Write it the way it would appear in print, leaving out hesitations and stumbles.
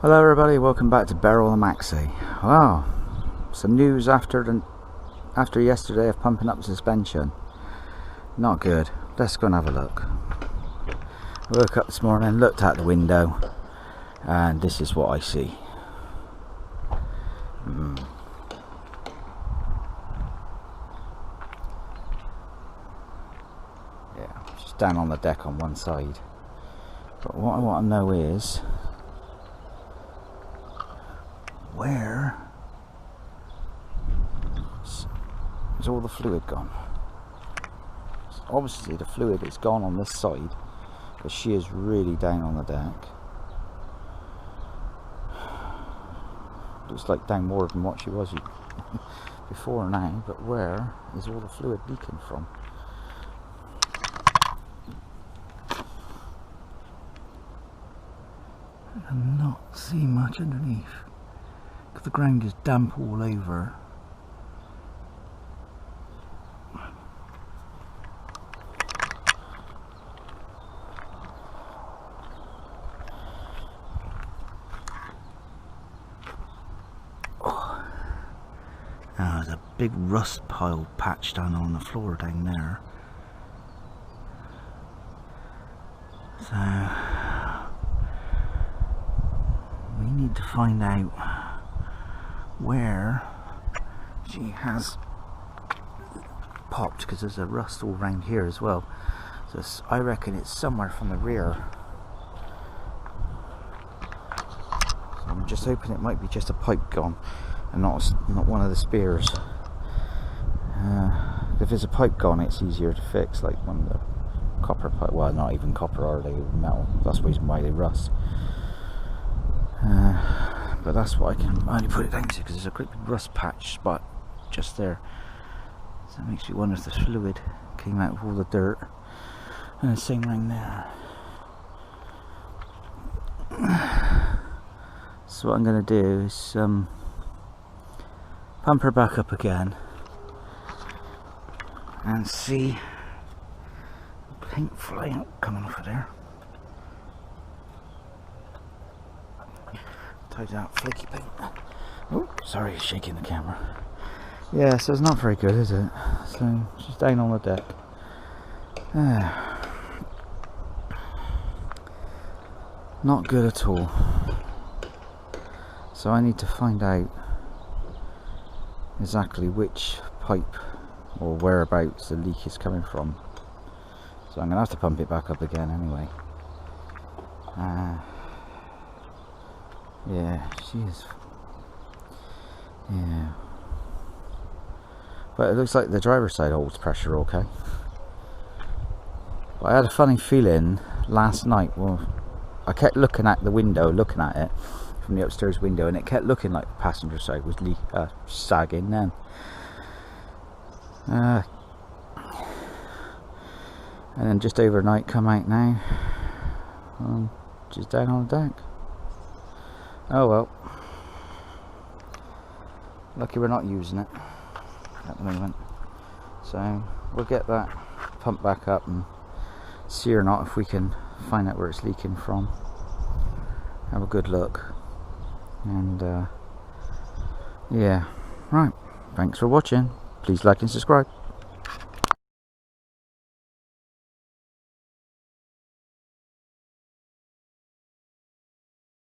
Hello everybody, welcome back to Barrel the Maxi. Wow, some news after yesterday of pumping up suspension. Not good. Let's go and have a look. I woke up this morning, looked out the window, and this is what I see. Yeah, just down on the deck on one side. But what I want to know is, where is all the fluid gone? Obviously the fluid is gone on this side, because she is really down on the deck. Looks like down more than what she was before now, but where is all the fluid leaking from? I cannot see much underneath. The ground is damp all over. Oh. Now there's a big rust pile patch down on the floor down there. So we need to find out where she has popped, because there's a rust all around here as well. So I reckon it's somewhere from the rear. So I'm just hoping it might be just a pipe gone and not one of the spears. If there's a pipe gone, it's easier to fix, like one of the copper pipe. Well, not even copper, are they? Metal. That's the reason why they rust. But that's what I can only put it down to, because there's a great big rust patch spot just there. So that makes me wonder if the fluid came out of all the dirt. And the same around there. So what I'm going to do is pump her back up again and see paint flying out coming off of there. Tied that flaky paint. Oh, sorry, shaking the camera. Yeah, so it's not very good, is it? So she's down on the deck. Not good at all. So I need to find out exactly which pipe or whereabouts the leak is coming from. So I'm going to have to pump it back up again anyway. Yeah, she is. Yeah. But it looks like the driver's side holds pressure okay. But I had a funny feeling last night. Well, I kept looking at the window, looking at it from the upstairs window, and it kept looking like the passenger side was sagging then. And then just overnight come out now. Just down on the deck. Oh well, lucky we're not using it at the moment. So we'll get that pumped back up and see or not if we can find out where it's leaking from. Have a good look. And yeah, right, thanks for watching. Please like and subscribe.